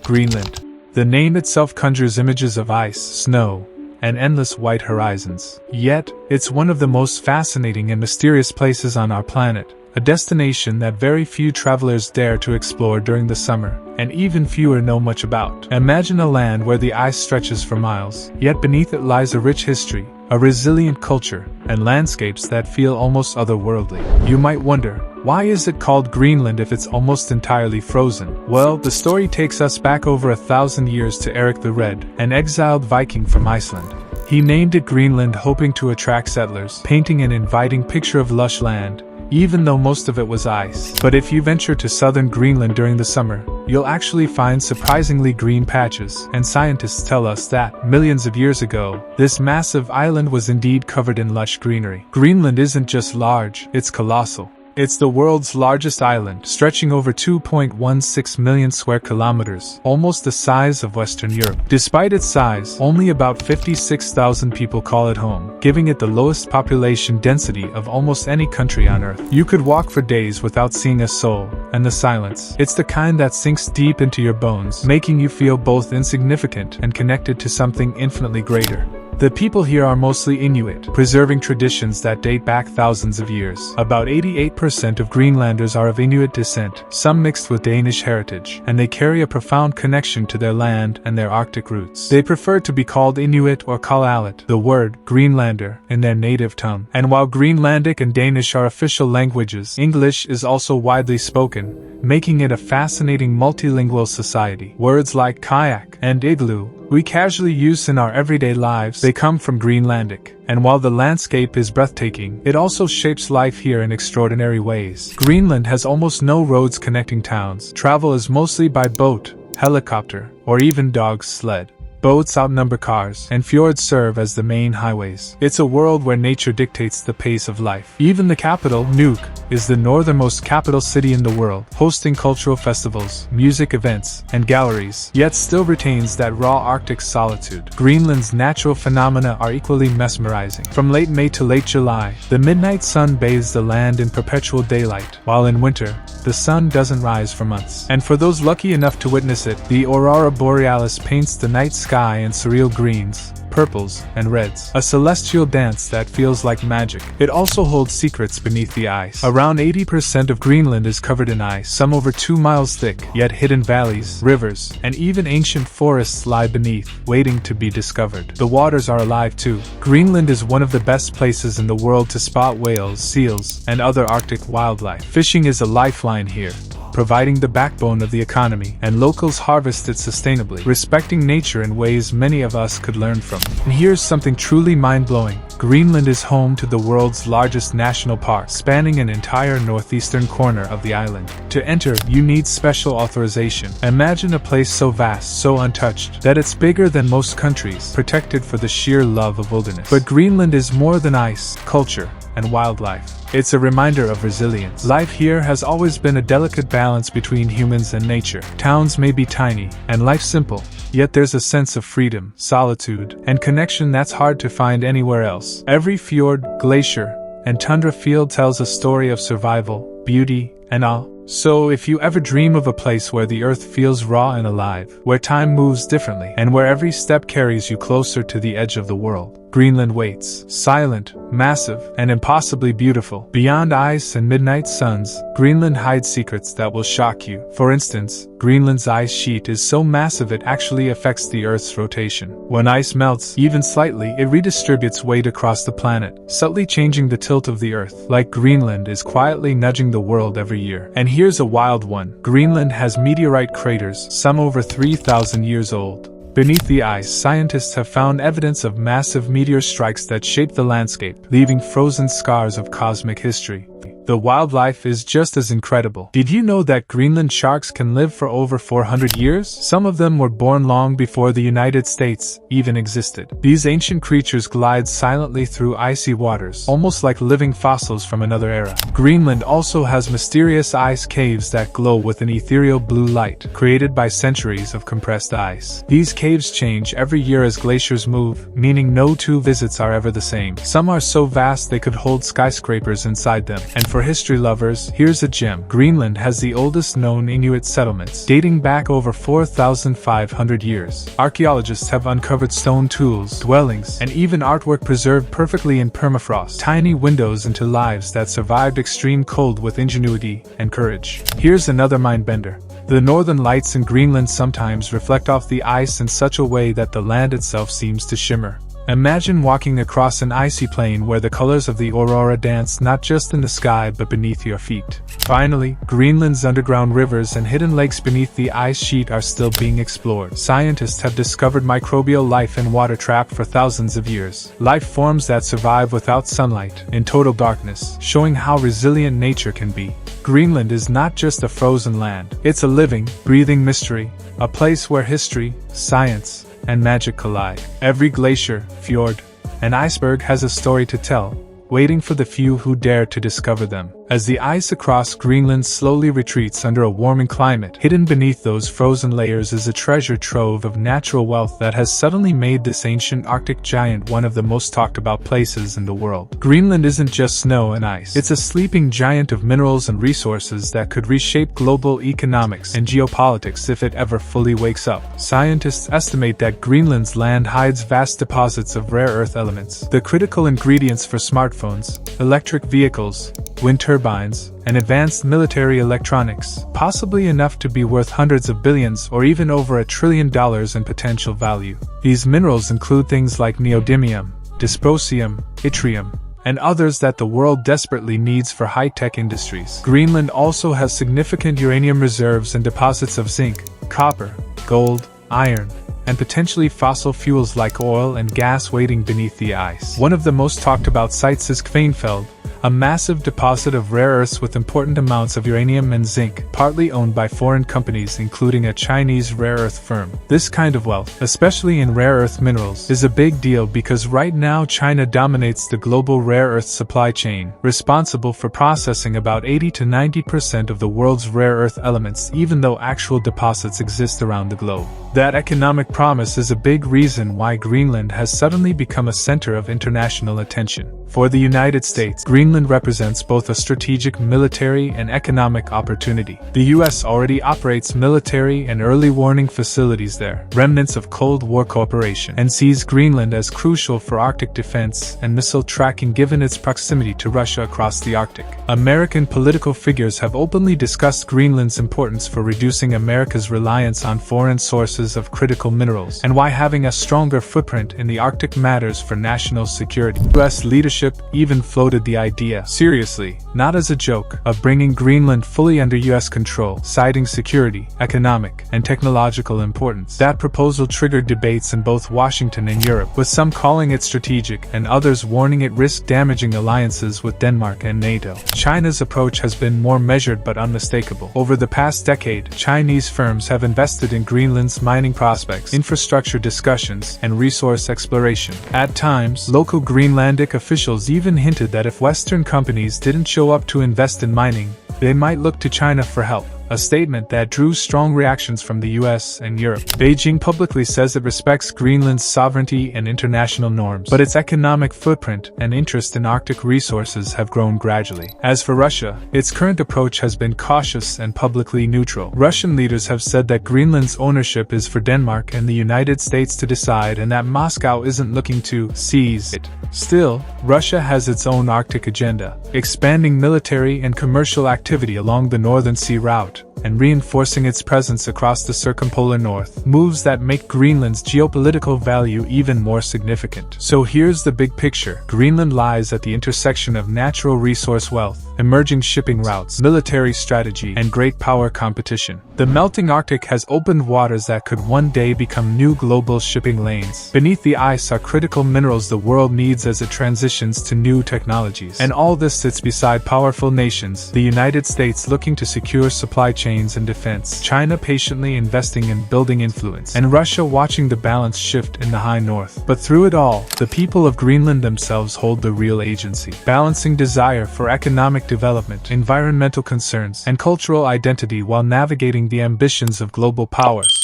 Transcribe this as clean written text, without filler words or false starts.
Greenland. The name itself conjures images of ice, snow, and endless white horizons. Yet, it's one of the most fascinating and mysterious places on our planet, a destination that very few travelers dare to explore during the summer, and even fewer know much about. Imagine a land where the ice stretches for miles, yet beneath it lies a rich history, a resilient culture, and landscapes that feel almost otherworldly. You might wonder, why is it called Greenland if it's almost entirely frozen? Well, the story takes us back over 1,000 years to Eric the Red, an exiled Viking from Iceland. He named it Greenland hoping to attract settlers, painting an inviting picture of lush land, even though most of it was ice. But if you venture to southern Greenland during the summer, you'll actually find surprisingly green patches, and scientists tell us that, millions of years ago, this massive island was indeed covered in lush greenery. Greenland isn't just large, it's colossal. It's the world's largest island, stretching over 2.16 million square kilometers, almost the size of Western Europe. Despite its size, only about 56,000 people call it home, giving it the lowest population density of almost any country on Earth. You could walk for days without seeing a soul, and the silence, it's the kind that sinks deep into your bones, making you feel both insignificant and connected to something infinitely greater. The people here are mostly Inuit, preserving traditions that date back thousands of years. About 88% of Greenlanders are of Inuit descent, some mixed with Danish heritage, and they carry a profound connection to their land and their Arctic roots. They prefer to be called Inuit or Kalaallit, the word Greenlander, in their native tongue. And while Greenlandic and Danish are official languages, English is also widely spoken, making it a fascinating multilingual society. Words like kayak and igloo we casually use in our everyday lives. They come from Greenlandic, and while the landscape is breathtaking, it also shapes life here in extraordinary ways. Greenland has almost no roads connecting towns. Travel is mostly by boat, helicopter, or even dog sled. Boats outnumber cars, and fjords serve as the main highways. It's a world where nature dictates the pace of life. Even the capital, Nuuk, is the northernmost capital city in the world, hosting cultural festivals, music events, and galleries, yet still retains that raw Arctic solitude. Greenland's natural phenomena are equally mesmerizing. From late May to late July, the midnight sun bathes the land in perpetual daylight, while in winter, the sun doesn't rise for months. And for those lucky enough to witness it, the aurora borealis paints the night sky in surreal greens, purples, and reds, a celestial dance that feels like magic. It also holds secrets beneath the ice. Around 80% of Greenland is covered in ice, some over 2 miles thick, yet hidden valleys, rivers, and even ancient forests lie beneath, waiting to be discovered. The waters are alive too. Greenland is one of the best places in the world to spot whales, seals, and other Arctic wildlife. Fishing is a lifeline here, providing the backbone of the economy, and locals harvest it sustainably, respecting nature in ways many of us could learn from. And here's something truly mind-blowing. Greenland is home to the world's largest national park, spanning an entire northeastern corner of the island. To enter, you need special authorization. Imagine a place so vast, so untouched, that it's bigger than most countries, protected for the sheer love of wilderness. But Greenland is more than ice, culture, and wildlife. It's a reminder of resilience. Life here has always been a delicate balance between humans and nature. Towns may be tiny, and life simple, yet there's a sense of freedom, solitude, and connection that's hard to find anywhere else. Every fjord, glacier, and tundra field tells a story of survival, beauty, and awe. So if you ever dream of a place where the earth feels raw and alive, where time moves differently, and where every step carries you closer to the edge of the world, Greenland waits. Silent, massive, and impossibly beautiful. Beyond ice and midnight suns, Greenland hides secrets that will shock you. For instance, Greenland's ice sheet is so massive it actually affects the Earth's rotation. When ice melts, even slightly, it redistributes weight across the planet, subtly changing the tilt of the Earth. Like Greenland is quietly nudging the world every year. And here's a wild one. Greenland has meteorite craters, some over 3,000 years old. Beneath the ice, scientists have found evidence of massive meteor strikes that shaped the landscape, leaving frozen scars of cosmic history. The wildlife is just as incredible. Did you know that Greenland sharks can live for over 400 years? Some of them were born long before the United States even existed. These ancient creatures glide silently through icy waters, almost like living fossils from another era. Greenland also has mysterious ice caves that glow with an ethereal blue light, created by centuries of compressed ice. These caves change every year as glaciers move, meaning no two visits are ever the same. Some are so vast they could hold skyscrapers inside them, and for history lovers, here's a gem. Greenland has the oldest known Inuit settlements, dating back over 4,500 years. Archaeologists have uncovered stone tools, dwellings, and even artwork preserved perfectly in permafrost, tiny windows into lives that survived extreme cold with ingenuity and courage. Here's another mind-bender. The northern lights in Greenland sometimes reflect off the ice in such a way that the land itself seems to shimmer. Imagine walking across an icy plain where the colors of the aurora dance not just in the sky but beneath your feet. Finally, Greenland's underground rivers and hidden lakes beneath the ice sheet are still being explored. Scientists have discovered microbial life in water trapped for thousands of years. Life forms that survive without sunlight, in total darkness, showing how resilient nature can be. Greenland is not just a frozen land. It's a living, breathing mystery, a place where history, science, and magic collide. Every glacier, fjord, and iceberg has a story to tell, waiting for the few who dare to discover them. As the ice across Greenland slowly retreats under a warming climate, hidden beneath those frozen layers is a treasure trove of natural wealth that has suddenly made this ancient Arctic giant one of the most talked about places in the world. Greenland isn't just snow and ice. It's a sleeping giant of minerals and resources that could reshape global economics and geopolitics if it ever fully wakes up. Scientists estimate that Greenland's land hides vast deposits of rare earth elements, the critical ingredients for smartphones, electric vehicles, wind turbines, and advanced military electronics, possibly enough to be worth hundreds of billions or even over $1 trillion in potential value. These minerals include things like neodymium, dysprosium, yttrium, and others that the world desperately needs for high-tech industries. Greenland also has significant uranium reserves and deposits of zinc, copper, gold, iron, and potentially fossil fuels like oil and gas waiting beneath the ice. One of the most talked about sites is Kvanefjeld, a massive deposit of rare earths with important amounts of uranium and zinc, partly owned by foreign companies including a Chinese rare earth firm. This kind of wealth, especially in rare earth minerals, is a big deal because right now China dominates the global rare earth supply chain, responsible for processing about 80 to 90% of the world's rare earth elements, even though actual deposits exist around the globe. That economic promise is a big reason why Greenland has suddenly become a center of international attention. For the United States, Greenland represents both a strategic military and economic opportunity. The US already operates military and early warning facilities there, remnants of Cold War cooperation, and sees Greenland as crucial for Arctic defense and missile tracking given its proximity to Russia across the Arctic. American political figures have openly discussed Greenland's importance for reducing America's reliance on foreign sources of critical minerals, and why having a stronger footprint in the Arctic matters for national security. US leadership even floated the idea, seriously, not as a joke, of bringing Greenland fully under US control, citing security, economic, and technological importance. That proposal triggered debates in both Washington and Europe, with some calling it strategic and others warning it risked damaging alliances with Denmark and NATO. China's approach has been more measured but unmistakable. Over the past decade, Chinese firms have invested in Greenland's mining prospects, infrastructure discussions, and resource exploration. At times, local Greenlandic officials even hinted that if Western companies didn't show up to invest in mining, they might look to China for help, a statement that drew strong reactions from the US and Europe. Beijing publicly says it respects Greenland's sovereignty and international norms, but its economic footprint and interest in Arctic resources have grown gradually. As for Russia, its current approach has been cautious and publicly neutral. Russian leaders have said that Greenland's ownership is for Denmark and the United States to decide and that Moscow isn't looking to seize it. Still, Russia has its own Arctic agenda, expanding military and commercial activity along the Northern Sea route, and reinforcing its presence across the circumpolar north, moves that make Greenland's geopolitical value even more significant. So here's the big picture. Greenland lies at the intersection of natural resource wealth, emerging shipping routes, military strategy, and great power competition. The melting Arctic has opened waters that could one day become new global shipping lanes. Beneath the ice are critical minerals the world needs as it transitions to new technologies. And all this sits beside powerful nations, the United States looking to secure supply chains and defense, China patiently investing in building influence, and Russia watching the balance shift in the high north. But through it all, the people of Greenland themselves hold the real agency, balancing desire for economic development, environmental concerns, and cultural identity while navigating the ambitions of global powers.